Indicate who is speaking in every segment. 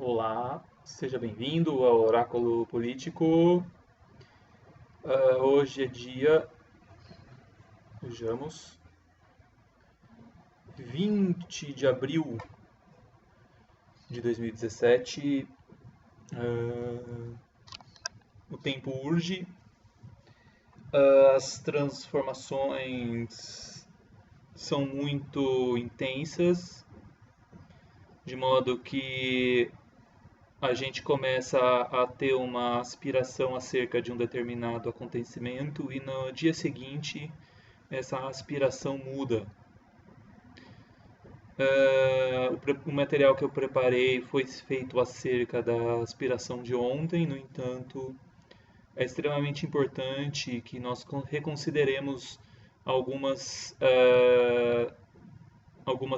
Speaker 1: Olá, seja bem-vindo ao Oráculo Político. Hoje é dia, vejamos, 20 de abril de 2017. O tempo urge, as transformações são muito intensas, de modo que a gente começa a ter uma aspiração acerca de um determinado acontecimento e no dia seguinte essa aspiração muda. O material que eu preparei foi feito acerca da aspiração de ontem, no entanto, é extremamente importante que nós reconsideremos algumas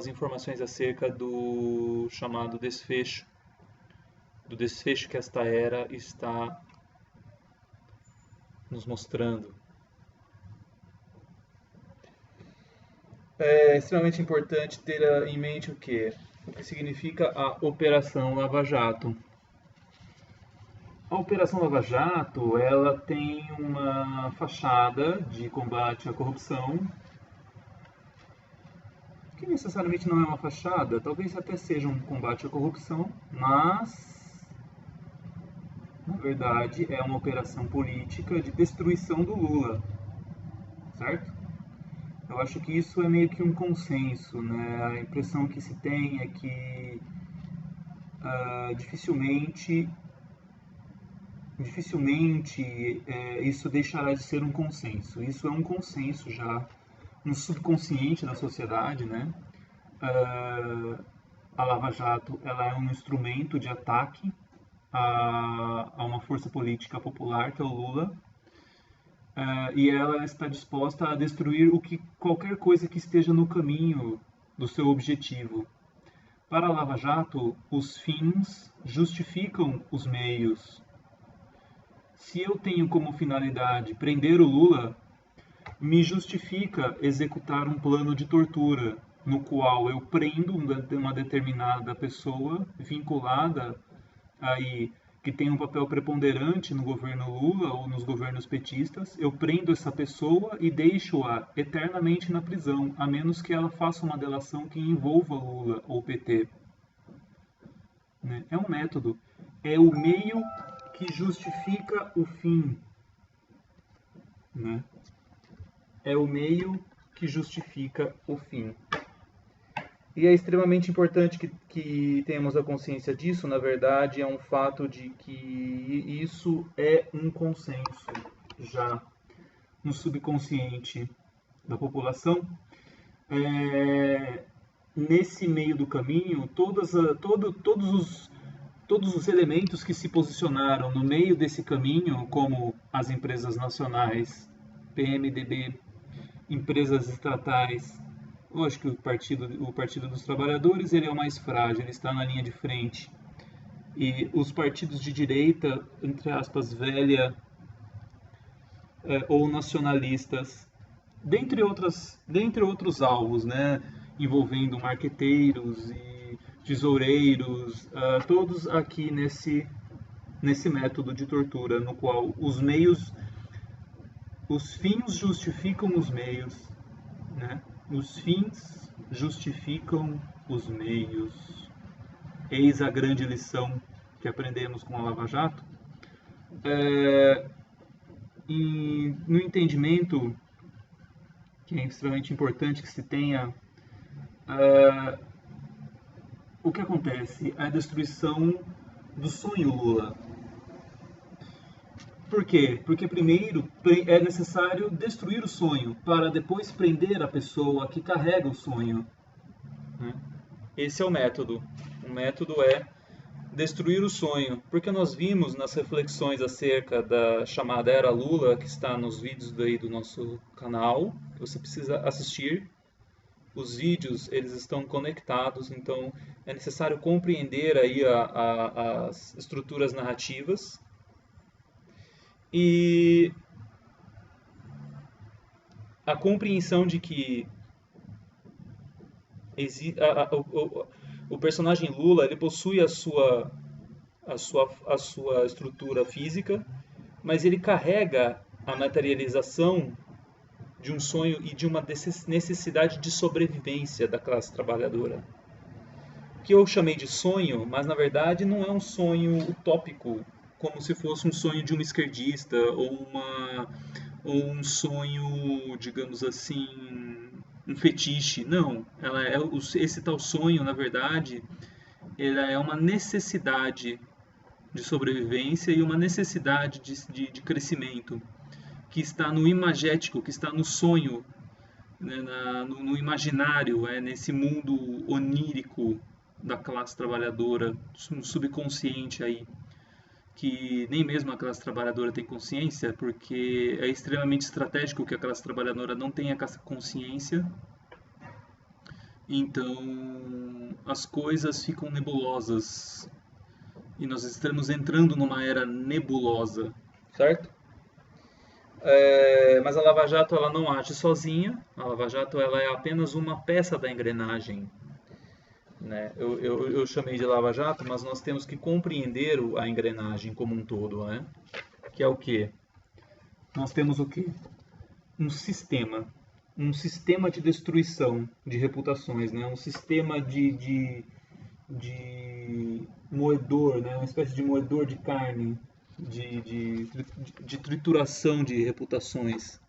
Speaker 1: informações acerca do chamado desfecho, do desfecho que esta era está nos mostrando. É extremamente importante ter em mente o que significa a Operação Lava Jato. A Operação Lava Jato, ela tem uma fachada de combate à corrupção, que necessariamente não é uma fachada, talvez até seja um combate à corrupção, mas na verdade é uma operação política de destruição do Lula, certo? Eu acho que isso é meio que um consenso, né? A impressão que se tem é que dificilmente isso deixará de ser um consenso. Isso é um consenso já no subconsciente da sociedade, né? A Lava Jato, ela é um instrumento de ataque a uma força política popular, que é o Lula, e ela está disposta a destruir qualquer coisa que esteja no caminho do seu objetivo. Para a Lava Jato, os fins justificam os meios. Se eu tenho como finalidade prender o Lula, me justifica executar um plano de tortura, no qual eu prendo uma determinada pessoa vinculada aí, que tem um papel preponderante no governo Lula ou nos governos petistas, eu prendo essa pessoa e deixo-a eternamente na prisão, a menos que ela faça uma delação que envolva Lula ou PT. Né? É um método, é o meio que justifica o fim. Né? É o meio que justifica o fim. E é extremamente importante que tenhamos a consciência disso. Na verdade, é um fato de que isso é um consenso já no subconsciente da população. Nesse meio do caminho, todos os elementos que se posicionaram no meio desse caminho, como as empresas nacionais, PMDB, empresas estatais. Lógico que o Partido dos Trabalhadores ele é o mais frágil, ele está na linha de frente. E os partidos de direita, entre aspas, velha ou nacionalistas, dentre outros alvos, né, envolvendo marqueteiros e tesoureiros, todos aqui nesse método de tortura, no qual os fins justificam os meios, né? Os fins justificam os meios. Eis a grande lição que aprendemos com a Lava Jato. No entendimento, que é extremamente importante que se tenha, o que acontece? A destruição do sonho Lula. Por quê? Porque primeiro é necessário destruir o sonho para depois prender a pessoa que carrega o sonho. Esse é o método. O método é destruir o sonho, porque nós vimos nas reflexões acerca da chamada Era Lula, que está nos vídeos aí do nosso canal, que você precisa assistir. Os vídeos eles estão conectados, então é necessário compreender aí as estruturas narrativas. E a compreensão de que o personagem Lula ele possui a sua a sua estrutura física, mas ele carrega a materialização de um sonho e de uma necessidade de sobrevivência da classe trabalhadora. Que eu chamei de sonho, mas na verdade não é um sonho utópico, como se fosse um sonho de um esquerdista ou um sonho, digamos assim, um fetiche. Não, esse tal sonho, na verdade, ela é uma necessidade de sobrevivência e uma necessidade de crescimento que está no imagético, que está no sonho, né, no imaginário, nesse mundo onírico da classe trabalhadora, no subconsciente aí, que nem mesmo a classe trabalhadora tem consciência, porque é extremamente estratégico que a classe trabalhadora não tenha essa consciência. Então, as coisas ficam nebulosas e nós estamos entrando numa era nebulosa, certo? Mas a Lava Jato ela não age sozinha. A Lava Jato ela é apenas uma peça da engrenagem, né? Eu chamei de Lava Jato, mas nós temos que compreender a engrenagem como um todo, né? Que é o quê? Nós temos o quê? Um sistema de destruição de reputações, né? Um sistema de moedor, né? Uma espécie de moedor de carne, de trituração de reputações.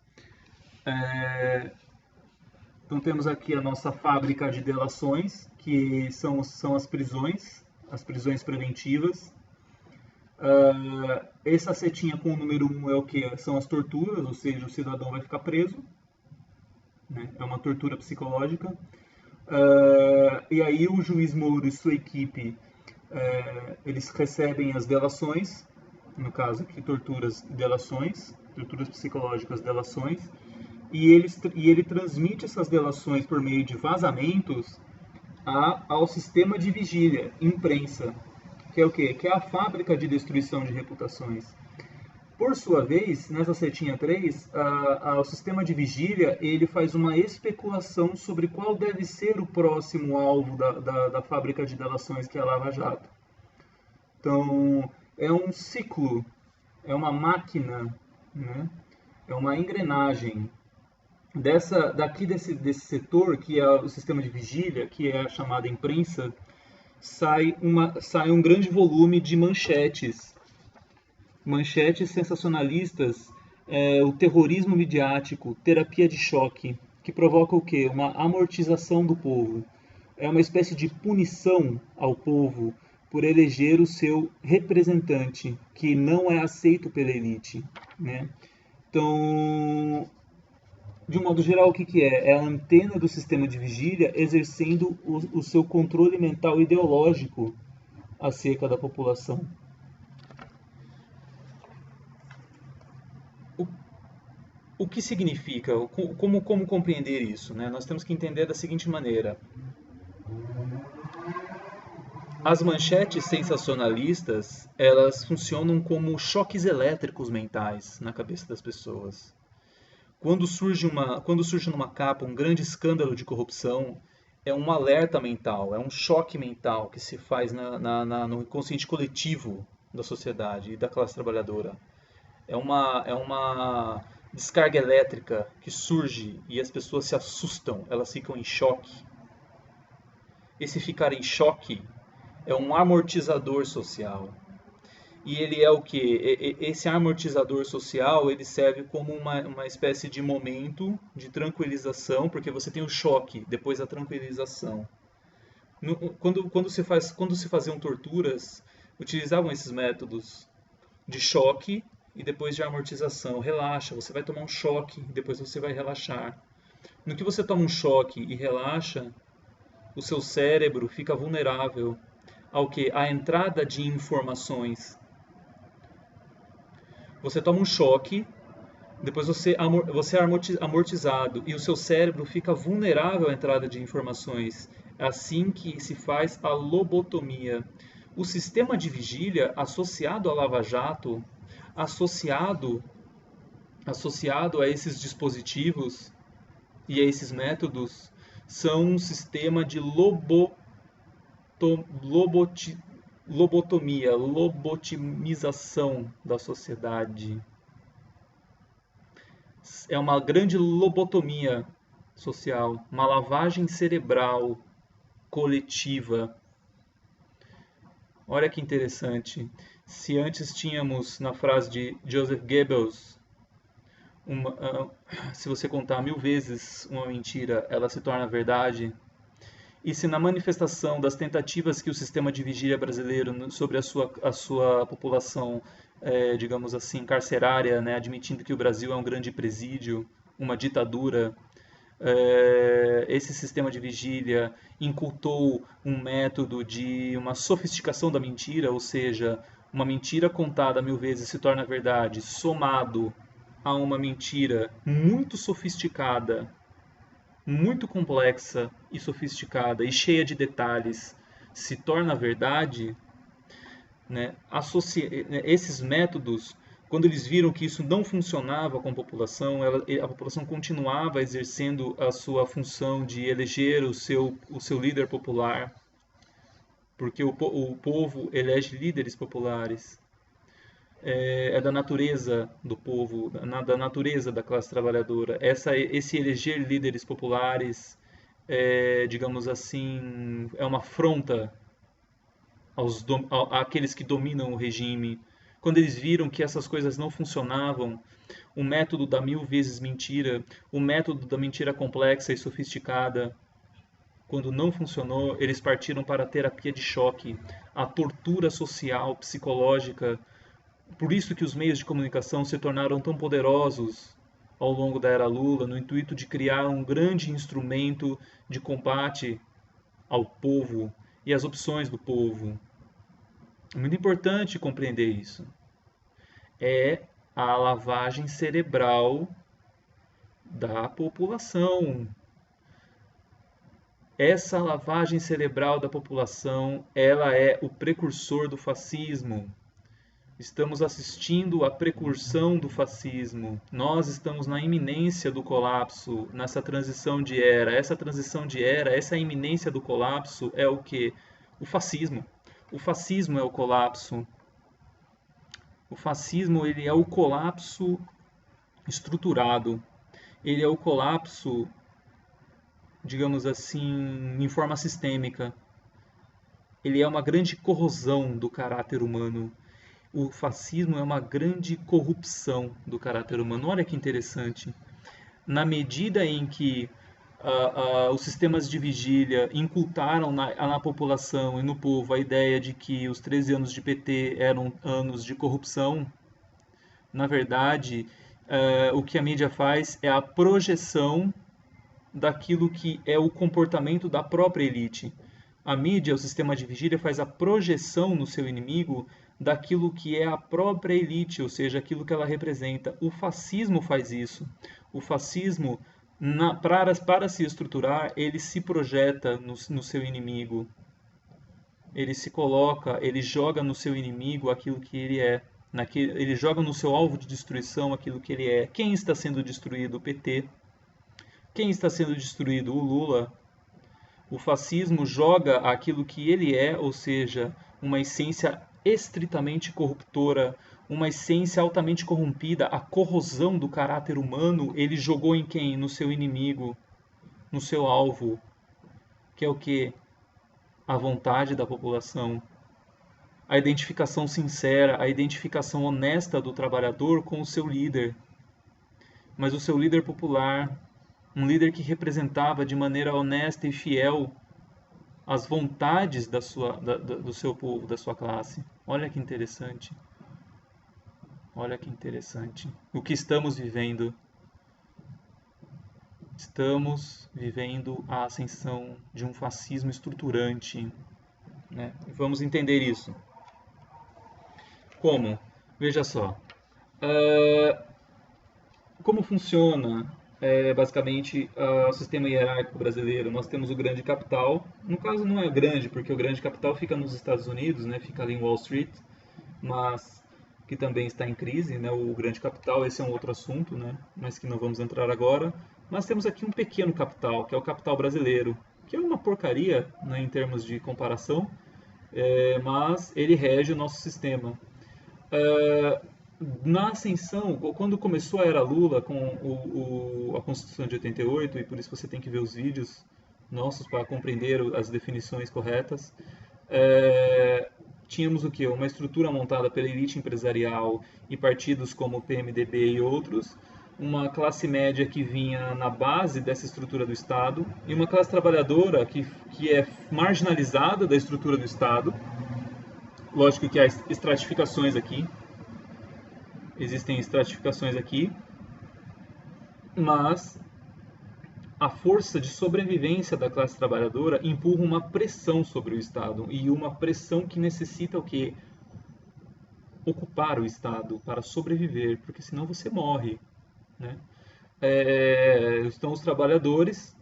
Speaker 1: Então temos aqui a nossa fábrica de delações, que são as prisões preventivas. Essa setinha com o número 1 é o que? São as torturas, ou seja, o cidadão vai ficar preso, né? É uma tortura psicológica. E aí o juiz Mouro e sua equipe, eles recebem as delações, no caso aqui torturas psicológicas, delações, e ele transmite essas delações por meio de vazamentos ao sistema de vigília, imprensa, que é o quê? Que é a fábrica de destruição de reputações. Por sua vez, nessa setinha 3, o sistema de vigília ele faz uma especulação sobre qual deve ser o próximo alvo da fábrica de delações, que é a Lava Jato. Então, é um ciclo, é uma máquina, né? É uma engrenagem. Desse setor, que é o sistema de vigília, que é a chamada imprensa, sai um grande volume de manchetes sensacionalistas, o terrorismo midiático, terapia de choque, que provoca o quê? Uma amortização do povo. É uma espécie de punição ao povo por eleger o seu representante, que não é aceito pela elite, né? Então, de um modo geral, o que é? É a antena do sistema de vigília exercendo o seu controle mental ideológico acerca da população. O que significa? Como compreender isso, né? Nós temos que entender da seguinte maneira. As manchetes sensacionalistas, elas funcionam como choques elétricos mentais na cabeça das pessoas. Quando surge numa capa um grande escândalo de corrupção, é um alerta mental, é um choque mental que se faz no inconsciente coletivo da sociedade e da classe trabalhadora. É uma descarga elétrica que surge e as pessoas se assustam, elas ficam em choque. Esse ficar em choque é um amortizador social. E ele é o que? Esse amortizador social ele serve como uma espécie de momento de tranquilização, porque você tem o choque, depois a tranquilização. Quando se faziam torturas, utilizavam esses métodos de choque e depois de amortização. Relaxa, você vai tomar um choque, depois você vai relaxar. No que você toma um choque e relaxa, o seu cérebro fica vulnerável ao que? A entrada de informações. Você toma um choque, depois você é amortizado e o seu cérebro fica vulnerável à entrada de informações. É assim que se faz a lobotomia. O sistema de vigília associado à Lava Jato, associado a esses dispositivos e a esses métodos, são um sistema de Lobotomia, lobotimização da sociedade. É uma grande lobotomia social, uma lavagem cerebral coletiva. Olha que interessante. Se antes tínhamos na frase de Joseph Goebbels, se você contar 1000 vezes uma mentira, ela se torna verdade. E se na manifestação das tentativas que o sistema de vigília brasileiro sobre a sua população, digamos assim, carcerária, né, admitindo que o Brasil é um grande presídio, uma ditadura, esse sistema de vigília incultou um método de uma sofisticação da mentira, ou seja, uma mentira contada 1000 vezes se torna verdade, somado a uma mentira muito sofisticada, muito complexa e sofisticada e cheia de detalhes, se torna verdade, né? Esses métodos, quando eles viram que isso não funcionava com a população continuava exercendo a sua função de eleger o seu líder popular, porque o povo elege líderes populares. É da natureza do povo, da natureza da classe trabalhadora. Esse eleger líderes populares, digamos assim, é uma afronta àqueles que dominam o regime. Quando eles viram que essas coisas não funcionavam, o método da 1000 vezes mentira, o método da mentira complexa e sofisticada, quando não funcionou, eles partiram para a terapia de choque, a tortura social, psicológica. Por isso que os meios de comunicação se tornaram tão poderosos ao longo da era Lula, no intuito de criar um grande instrumento de combate ao povo e às opções do povo. É muito importante compreender isso. É a lavagem cerebral da população. Essa lavagem cerebral da população, ela é o precursor do fascismo. Estamos assistindo à precursão do fascismo. Nós estamos na iminência do colapso, nessa transição de era. Essa transição de era, essa iminência do colapso é o quê? O fascismo. O fascismo é o colapso. O fascismo, ele é o colapso estruturado. Ele é o colapso, digamos assim, em forma sistêmica. Ele é uma grande corrosão do caráter humano. O fascismo é uma grande corrupção do caráter humano. Olha que interessante. Na medida em que os sistemas de vigília incultaram na população e no povo a ideia de que os 13 anos de PT eram anos de corrupção, na verdade, o que a mídia faz é a projeção daquilo que é o comportamento da própria elite. A mídia, o sistema de vigília, faz a projeção no seu inimigo daquilo que é a própria elite, ou seja, aquilo que ela representa. O fascismo faz isso. O fascismo, para se estruturar, ele se projeta no seu inimigo. Ele se coloca, ele joga no seu inimigo aquilo que ele é. Ele joga no seu alvo de destruição aquilo que ele é. Quem está sendo destruído? O PT. Quem está sendo destruído? O Lula. O fascismo joga aquilo que ele é, ou seja, uma essência estritamente corruptora, uma essência altamente corrompida, a corrosão do caráter humano, ele jogou em quem? No seu inimigo, no seu alvo, que é o quê? A vontade da população, a identificação sincera, a identificação honesta do trabalhador com o seu líder. Mas o seu líder popular, um líder que representava de maneira honesta e fiel as vontades do seu povo, da sua classe. Olha que interessante. Olha que interessante. O que estamos vivendo? Estamos vivendo a ascensão de um fascismo estruturante, né? Vamos entender isso. Como? Veja só. Como funciona basicamente o sistema hierárquico brasileiro? Nós temos o grande capital. No caso não é grande, porque o grande capital fica nos Estados Unidos, né? Fica ali em Wall Street, mas que também está em crise, né? O grande capital, esse é um outro assunto, né? Mas que não vamos entrar agora. Nós temos aqui um pequeno capital, que é o capital brasileiro, que é uma porcaria, né, em termos de comparação, mas ele rege o nosso sistema. É, Na ascensão, quando começou a era Lula com a Constituição de 88, e por isso você tem que ver os vídeos nossos para compreender as definições corretas, tínhamos o quê? Uma estrutura montada pela elite empresarial e partidos como o PMDB e outros, uma classe média que vinha na base dessa estrutura do Estado e uma classe trabalhadora que é marginalizada da estrutura do Estado. Lógico que há estratificações aqui, existem estratificações aqui, mas a força de sobrevivência da classe trabalhadora empurra uma pressão sobre o Estado, e uma pressão que necessita o quê? Ocupar o Estado para sobreviver, porque senão você morre, né? Então os trabalhadores,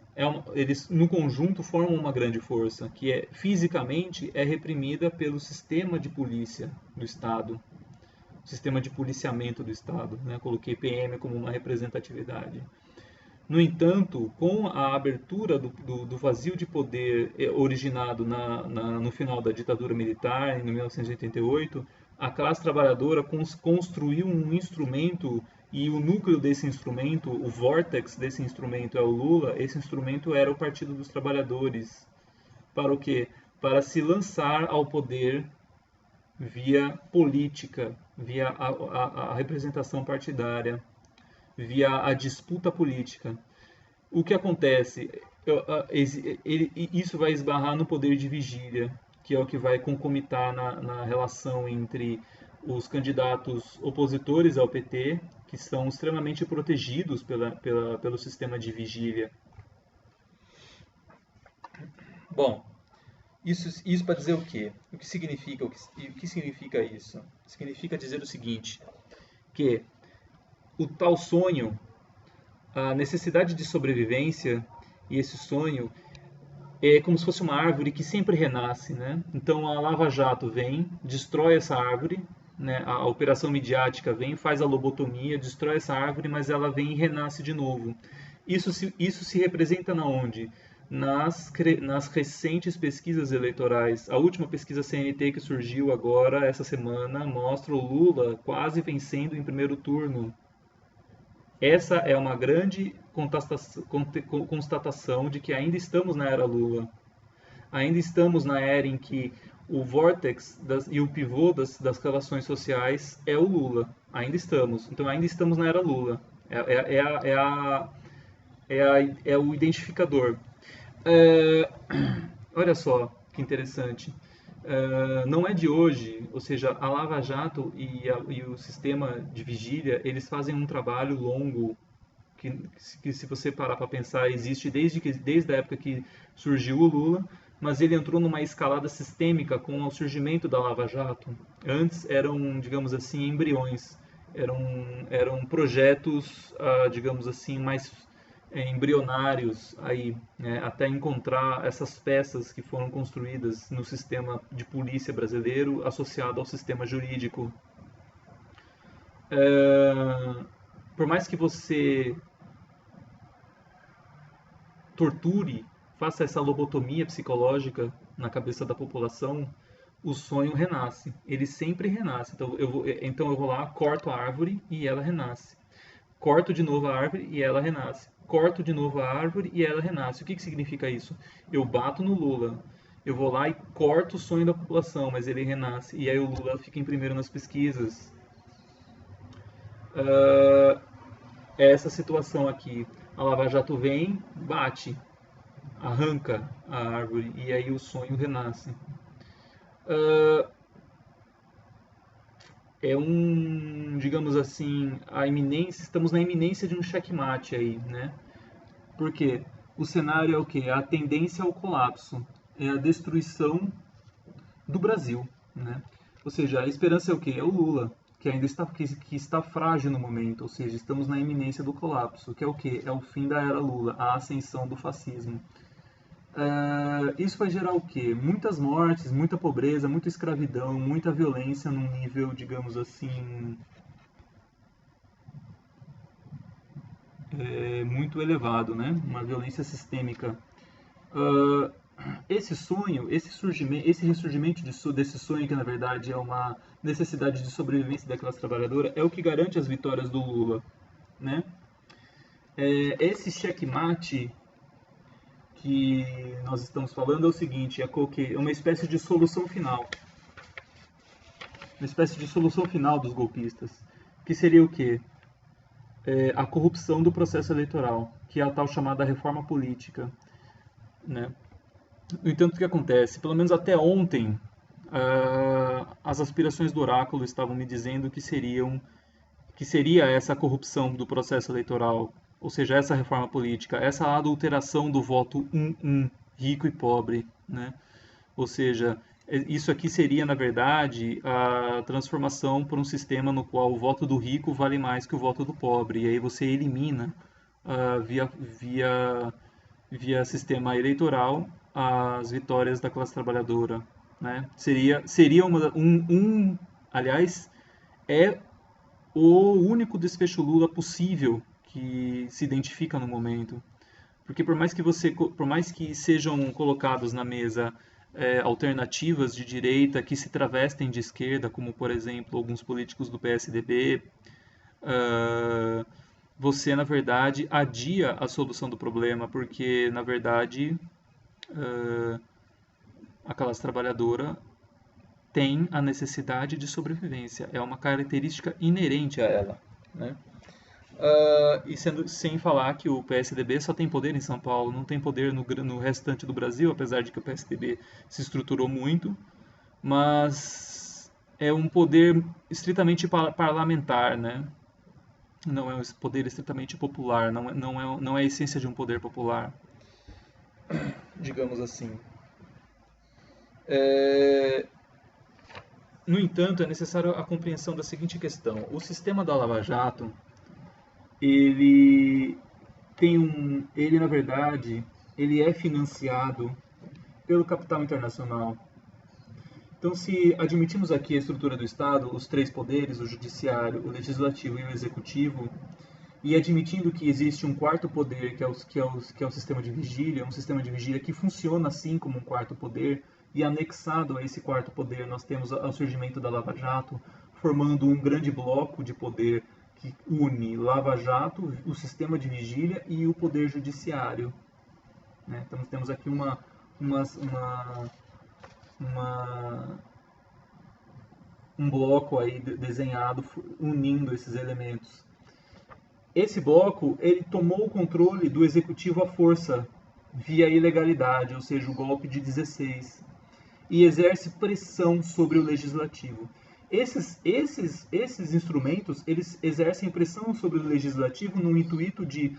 Speaker 1: eles no conjunto formam uma grande força, que fisicamente é reprimida pelo sistema de polícia do Estado, sistema de policiamento do Estado, né? Coloquei PM como uma representatividade. No entanto, com a abertura do vazio de poder originado no final da ditadura militar, em 1988, a classe trabalhadora construiu um instrumento, e o núcleo desse instrumento, o vórtex desse instrumento é o Lula. Esse instrumento era o Partido dos Trabalhadores. Para o quê? Para se lançar ao poder via política, via a representação partidária, via a disputa política. O que acontece? Isso vai esbarrar no poder de vigília, que é o que vai concomitar na relação entre os candidatos opositores ao PT, que são extremamente protegidos pelo sistema de vigília. Bom, isso para dizer o quê? O que significa, o que significa isso? Significa dizer o seguinte, que o tal sonho, a necessidade de sobrevivência e esse sonho é como se fosse uma árvore que sempre renasce, né? Então a Lava Jato vem, destrói essa árvore, né? A operação midiática vem, faz a lobotomia, destrói essa árvore, mas ela vem e renasce de novo. Isso se representa na onde? Nas recentes pesquisas eleitorais. A última pesquisa CNT que surgiu agora, essa semana, mostra o Lula quase vencendo em primeiro turno. Essa é uma grande constatação de que ainda estamos na era Lula. Ainda estamos na era em que o vórtex e o pivô das relações sociais é o Lula. Ainda estamos. Então ainda estamos na era Lula. É o identificador. Olha só que interessante. Não é de hoje, ou seja, a Lava Jato e o sistema de vigília, eles fazem um trabalho longo que se você parar para pensar, existe desde a época que surgiu o Lula, mas ele entrou numa escalada sistêmica com o surgimento da Lava Jato. Antes eram, digamos assim, embriões, eram projetos, digamos assim, mais embrionários aí, né, até encontrar essas peças que foram construídas no sistema de polícia brasileiro associado ao sistema jurídico. Por mais que você torture, faça essa lobotomia psicológica na cabeça da população, o sonho renasce. Ele sempre renasce. Então eu vou lá, corto a árvore e ela renasce. Corto de novo a árvore e ela renasce. Corto de novo a árvore e ela renasce. O que significa isso? Eu bato no Lula. Eu vou lá e corto o sonho da população, mas ele renasce. E aí o Lula fica em primeiro nas pesquisas. É essa situação aqui. A Lava Jato vem, bate, arranca a árvore e aí o sonho renasce. Digamos assim, estamos na iminência de um checkmate aí, né? Porque o cenário é o quê? A tendência ao colapso, é a destruição do Brasil, né? Ou seja, a esperança é o quê? É o Lula, que ainda está frágil no momento, ou seja, estamos na iminência do colapso, que é o quê? É o fim da era Lula, a ascensão do fascismo. Isso vai gerar o quê? Muitas mortes, muita pobreza, muita escravidão, muita violência num nível, digamos assim, muito elevado, né? Uma violência sistêmica. esse sonho, esse ressurgimento desse sonho, que na verdade é uma necessidade de sobrevivência da classe trabalhadora, é o que garante as vitórias do Lula, né? Esse checkmate que nós estamos falando é o seguinte, é uma espécie de solução final. Uma espécie de solução final dos golpistas. Que seria o quê? A corrupção do processo eleitoral, que é a tal chamada reforma política, né? No entanto, o que acontece? Pelo menos até ontem, as aspirações do oráculo estavam me dizendo que seria essa corrupção do processo eleitoral, ou seja, essa reforma política, essa adulteração do voto 1-1, rico e pobre, né? Ou seja, isso aqui seria, na verdade, a transformação por um sistema no qual o voto do rico vale mais que o voto do pobre, e aí você elimina via sistema eleitoral as vitórias da classe trabalhadora, né? Seria aliás, é o único desfecho Lula possível que se identifica no momento. Porque por mais que sejam colocados na mesa alternativas de direita que se travestem de esquerda, como por exemplo alguns políticos do PSDB, você na verdade adia a solução do problema, porque na verdade a classe trabalhadora tem a necessidade de sobrevivência, é uma característica inerente a ela, né? E sem falar que o PSDB só tem poder em São Paulo, não tem poder no restante do Brasil, apesar de que o PSDB se estruturou muito, mas é um poder estritamente parlamentar, né? Não é um poder estritamente popular, não é a essência de um poder popular, digamos assim. No entanto, é necessário a compreensão da seguinte questão: o sistema da Lava Jato, ele na verdade, ele é financiado pelo capital internacional. Então, se admitimos aqui a estrutura do Estado, os três poderes, o judiciário, o legislativo e o executivo, e admitindo que existe um quarto poder, que é o sistema de vigília, um sistema de vigília que funciona assim como um quarto poder, e anexado a esse quarto poder nós temos o surgimento da Lava Jato, formando um grande bloco de poder que une Lava Jato, o sistema de vigília e o poder judiciário, né? Então temos aqui um bloco aí desenhado unindo esses elementos. Esse bloco ele tomou o controle do executivo à força via ilegalidade, ou seja, o golpe de 16, e exerce pressão sobre o legislativo. Esses instrumentos eles exercem pressão sobre o legislativo no intuito de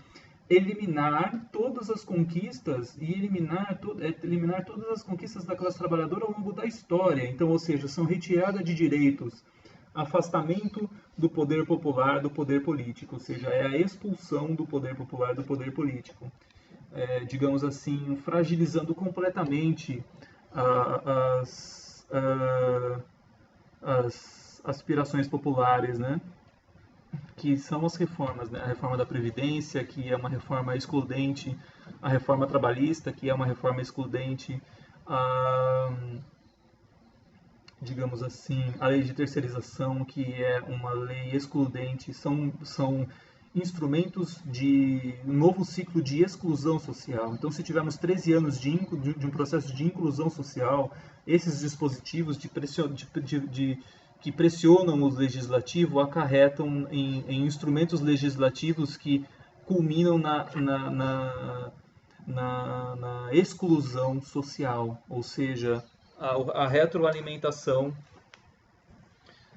Speaker 1: eliminar todas as conquistas e eliminar todas as conquistas da classe trabalhadora ao longo da história. Então, ou seja, são retirada de direitos, afastamento do poder popular do poder político, ou seja, é a expulsão do poder popular do poder político. Digamos assim, fragilizando completamente as aspirações populares, né? Que são as reformas, né? A reforma da Previdência, que é uma reforma excludente, a reforma trabalhista, que é uma reforma excludente, digamos assim, a lei de terceirização, que é uma lei excludente, são instrumentos de um novo ciclo de exclusão social. Então, se tivermos 13 anos de um processo de inclusão social, esses dispositivos que pressionam o legislativo acarretam em instrumentos legislativos que culminam na exclusão social, ou seja, a retroalimentação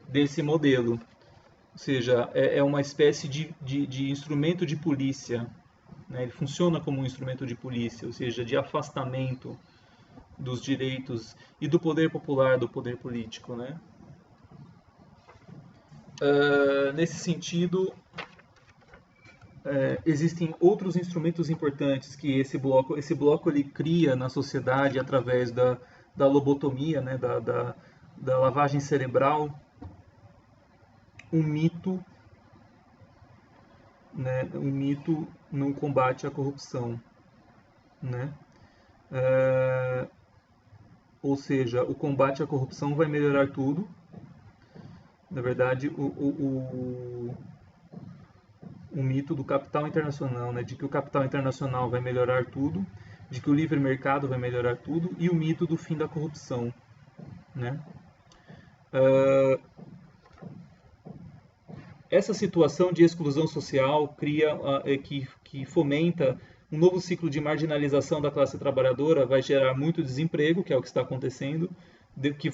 Speaker 1: desse modelo. Ou seja, é uma espécie de instrumento de polícia, né? Ele funciona como um instrumento de polícia, ou seja, de afastamento dos direitos e do poder popular do poder político, né? Nesse sentido, existem outros instrumentos importantes que esse bloco ele cria na sociedade através da lobotomia, né? da lavagem cerebral, um mito, né? Um mito no combate à corrupção, né? ou seja, o combate à corrupção vai melhorar tudo. Na verdade, o mito do capital internacional, né, de que o capital internacional vai melhorar tudo, de que o livre mercado vai melhorar tudo, e o mito do fim da corrupção, né? Essa situação de exclusão social que fomenta um novo ciclo de marginalização da classe trabalhadora, vai gerar muito desemprego, que é o que está acontecendo, que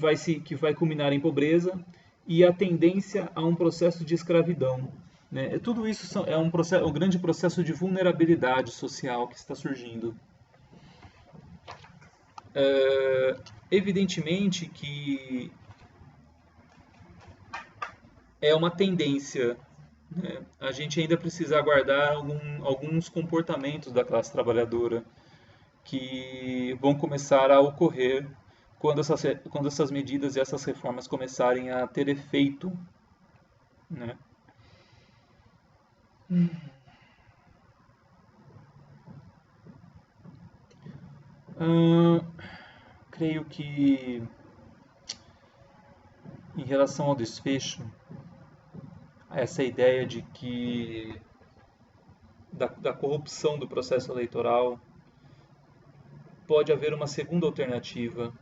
Speaker 1: vai culminar em pobreza, e a tendência a um processo de escravidão, né? Tudo isso é um grande processo de vulnerabilidade social que está surgindo. Evidentemente que é uma tendência, né? A gente ainda precisa aguardar alguns comportamentos da classe trabalhadora que vão começar a ocorrer quando essas medidas e essas reformas começarem a ter efeito, né? Creio que em relação ao desfecho, essa ideia de que da corrupção do processo eleitoral, pode haver uma segunda alternativa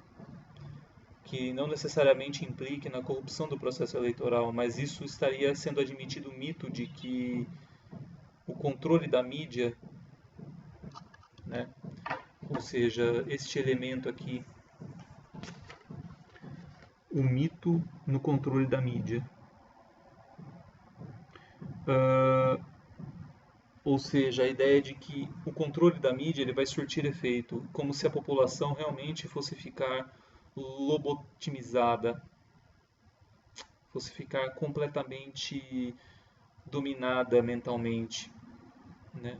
Speaker 1: que não necessariamente implique na corrupção do processo eleitoral, mas isso estaria sendo admitido o mito de que o controle da mídia, né, ou seja, este elemento aqui, o mito no controle da mídia. Ou seja, a ideia de que o controle da mídia ele vai surtir efeito, como se a população realmente fosse ficar lobotomizada, fosse ficar completamente dominada mentalmente, né?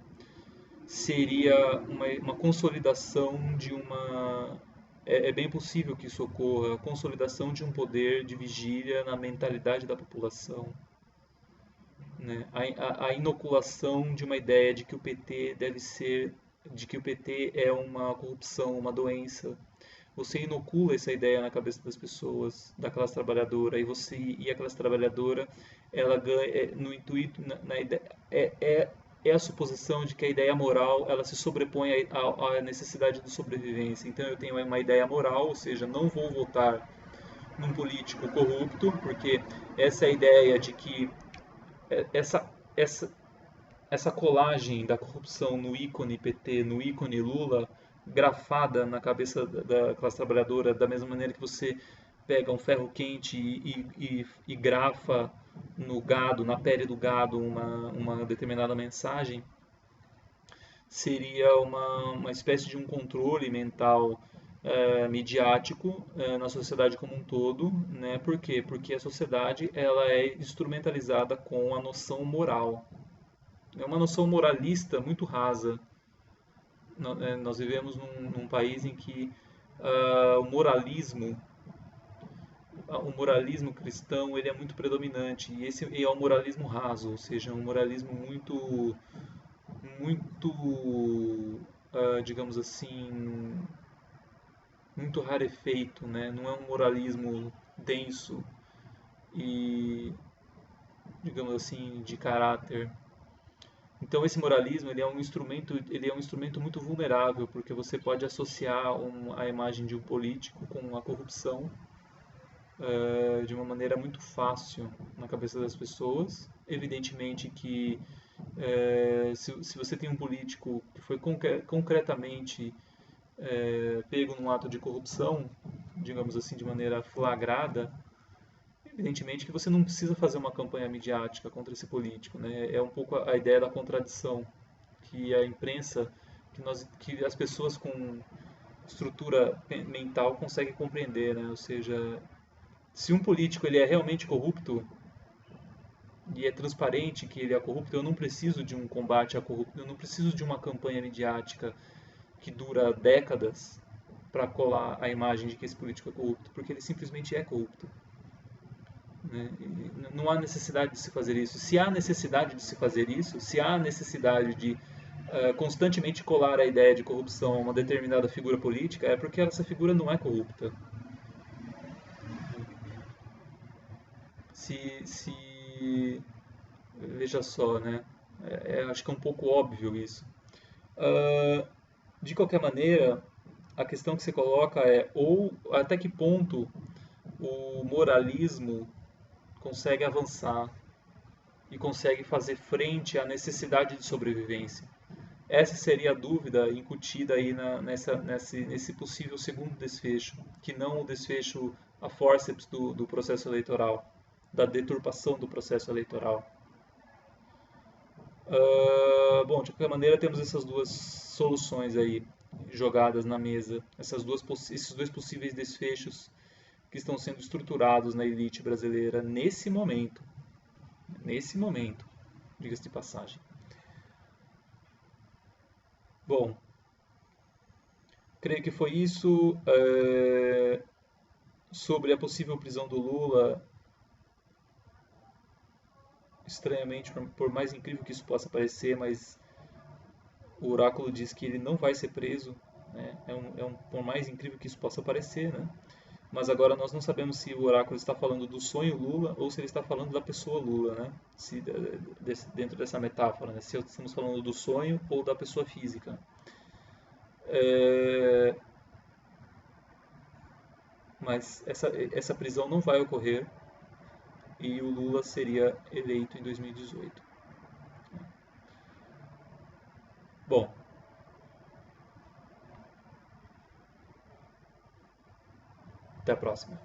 Speaker 1: Seria uma consolidação de uma... É bem possível que isso ocorra, a consolidação de um poder de vigília na mentalidade da população, né? A inoculação de uma ideia de que o PT deve ser, de que o PT é uma corrupção, uma doença. Você inocula essa ideia na cabeça das pessoas, da classe trabalhadora, e a classe trabalhadora, ela ganha no intuito, na ideia, é a suposição de que a ideia moral ela se sobrepõe à necessidade de sobrevivência. Então eu tenho uma ideia moral, ou seja, não vou votar num político corrupto, porque essa é a ideia de que essa, essa, essa colagem da corrupção no ícone PT, no ícone Lula, grafada na cabeça da classe trabalhadora, da mesma maneira que você pega um ferro quente e grafa no gado, na pele do gado, uma determinada mensagem, seria uma espécie de um controle mental midiático na sociedade como um todo, né? Por quê? Porque a sociedade ela é instrumentalizada com a noção moral. É uma noção moralista muito rasa. Nós vivemos num país em que o moralismo cristão ele é muito predominante e esse é um moralismo raso, ou seja, um moralismo muito, digamos assim, muito rarefeito, né? Não é um moralismo denso e, digamos assim, de caráter. Então esse moralismo ele é um instrumento muito vulnerável porque você pode associar a imagem de um político com a corrupção de uma maneira muito fácil na cabeça das pessoas. Evidentemente que se você tem um político que foi concretamente pego num ato de corrupção, digamos assim, de maneira flagrada, evidentemente que você não precisa fazer uma campanha midiática contra esse político, né? É um pouco a ideia da contradição que a imprensa, que as pessoas com estrutura mental conseguem compreender, né? Ou seja, se um político ele é realmente corrupto e é transparente que ele é corrupto, eu não preciso de um combate à corrupção, eu não preciso de uma campanha midiática que dura décadas para colar a imagem de que esse político é corrupto, porque ele simplesmente é corrupto. Né? Não há necessidade de se fazer isso. Se há necessidade de se fazer isso, se há necessidade de constantemente colar a ideia de corrupção a uma determinada figura política é porque essa figura não é corrupta. Se veja só, né? Acho que é um pouco óbvio isso. Ah, de qualquer maneira, a questão que você coloca é ou até que ponto o moralismo consegue avançar e consegue fazer frente à necessidade de sobrevivência. Essa seria a dúvida incutida aí nesse possível segundo desfecho, que não o desfecho a forceps do processo eleitoral, da deturpação do processo eleitoral. Bom, de qualquer maneira, temos essas duas soluções aí jogadas na mesa, esses dois possíveis desfechos que estão sendo estruturados na elite brasileira nesse momento, diga-se de passagem. Bom, creio que foi isso. Sobre a possível prisão do Lula, estranhamente, por mais incrível que isso possa parecer, mas o oráculo diz que ele não vai ser preso, né? Por mais incrível que isso possa parecer, né? Mas agora nós não sabemos se o oráculo está falando do sonho Lula ou se ele está falando da pessoa Lula, né? Dentro dessa metáfora, né? Se estamos falando do sonho ou da pessoa física. Mas essa prisão não vai ocorrer e o Lula seria eleito em 2018. Bom, até a próxima.